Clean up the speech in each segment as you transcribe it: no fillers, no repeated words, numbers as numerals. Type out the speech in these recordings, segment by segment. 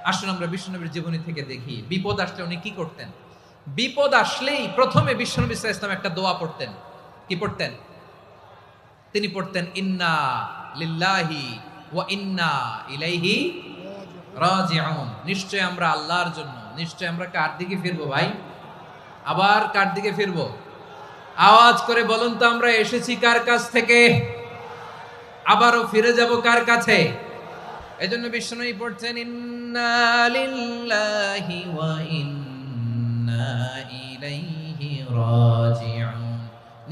আসুন আমরা বিশ্বনবীর জীবনী থেকে দেখি বিপদ আসলে উনি কি করতেন। বিপদ আসলেই প্রথমে বিশ্বনবী সাল্লাল্লাহু আলাইহি ওয়াসাল্লাম একটা দোয়া পড়তেন। কি পড়তেন? তিনি পড়তেন ইন্না লিল্লাহি ওয়া ইন্না ইলাইহি রাজিউন। নিশ্চয় আমরা আল্লাহর জন্য, নিশ্চয় আমরা কার দিকে ফিরবো ভাই? আবার কার দিকে ফিরবো? আওয়াজ করে বলুন তো, আমরা এসেছি কার কাছ থেকে, আবারও ফিরে যাব কার কাছে? এজন্য বিশ্বনবী পড়ছেন ইন্না লিল্লাহি ওয়া ইন্না ইলাইহি রাজিউন।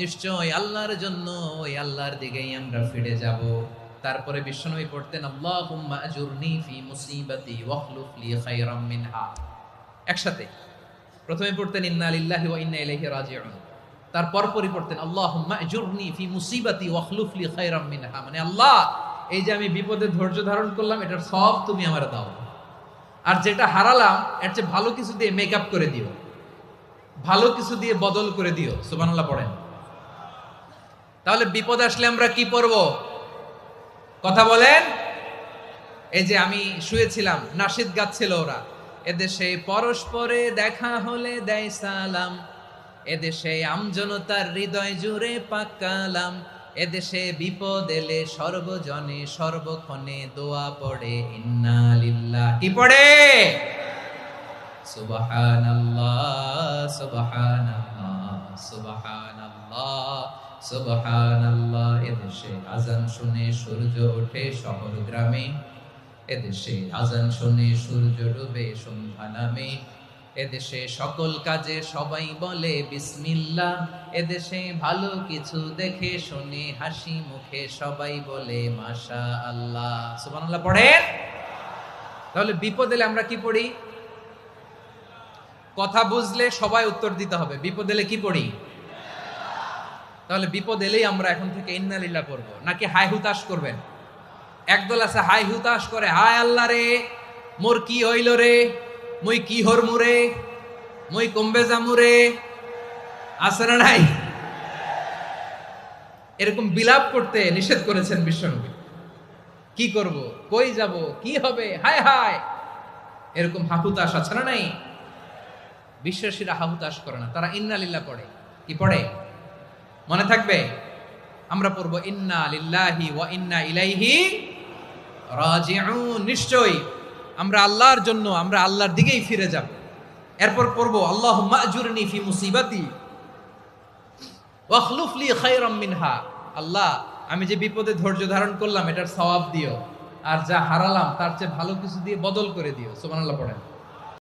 নিশ্চয় আল্লাহর জন্য, ওই আল্লাহর দিকেই আমরা ফিরে যাব। তারপরে বিশ্বনবী পড়তেন আল্লাহুম্মা আজুরনি ফি মুসিবাতি ওয়াখলুফ লি খায়রাম মিনহা। একসাথে প্রথমে পড়তেন ইন্না লিল্লাহি ওয়া ইন্না ইলাইহি রাজিউন, তারপর পড়তেন আল্লাহুম্মা আজুরনি ফি মুসিবাতি ওয়াখলুফ লি খায়রাম মিনহা, মানে আল্লাহ এই যে আমি বিপদে ধৈর্য ধারণ করলাম এটার সব তুমি আমারে দাও, আর যেটা হারালাম এর চেয়ে ভালো কিছু দিয়ে মেকআপ করে দিও, ভালো কিছু দিয়ে বদল করে দিও। সুবহানাল্লাহ পড়েন। তাহলে বিপদ আসলে আমরা কি পড়ব? কথা বলেন। এই যে আমি শুয়েছিলাম, নাশিদ গাচ্ছিল ওরা, এদেশে পরস্পরে দেখা হলে দেয় সালাম, এদেশে আমজনতার হৃদয় জুড়ে পাকালাম, এদেশে বিপদ এলে সর্বজনে সর্বক্ষণে দোয়া পড়ে ইন্না লিল্লাহ। কি পড়ে? সুবহানাল্লাহ সুবহানাল্লাহ সুবহানাল্লাহ সুবহানাল্লাহ। এদেশে আজান শুনে সূর্য ওঠে শহর গ্রামে, এদেশে আজান শুনে সূর্য ডুবে সন্ধ্যা নামে, এদেশে সকল কাজে সবাই বলে বিসমিল্লাহ, এদেশে ভালো কিছু দেখে শুনে হাসি মুখে সবাই বলে মাশা আল্লাহ। সুবহানাল্লাহ পড়েন। তাহলে বিপদ এলে আমরা কি পড়ি? কথা বুঝলে সবাই উত্তর দিতে হবে। বিপদ এলে কি পড়ি? তাহলে বিপদ এলেই আমরা এখন থেকে ইন্না লিল্লাহ পড়ব, নাকি হাই হুতাশ করবেন? একদল আছে হাই হুতাশ করে, হায় আল্লাহ রে মোর কি হইল রে, মুই কি হরমু রে, মুই কমবে জামু রে, আছে না নাই? এরকম বিলাপ করতে নিষেধ করেছেন বিশ্বনবী। কি করব, কই যাব, কি হবে, হায় হায়, এরকম হাহুতাশ আছে না নাই? বিশ্বাসীরা হাহুতাশ করে না, তারা ইন্না লিল্লাহ পড়ে। কি পড়ে মনে থাকবে? আমরা পড়বো ইন্না লিল্লাহি ওয়া ইন্না ইলাইহি রাজিউন। নিশ্চয়ই আমরা আল্লাহর জন্য, আমরা আল্লাহর দিকেই ফিরে যাব। এরপর পড়বো আল্লাহুম্মা আজুরনি ফি মুসিবাতি ওয়াখলুফ লি খায়রাম মিনহা। আল্লাহ আমি যে বিপদে ধৈর্য ধারণ করলাম এটার সওয়াব দিও, আর যা হারালাম তার চেয়ে ভালো কিছু দিয়ে বদল করে দিও। সুবহানাল্লাহ পড়েন।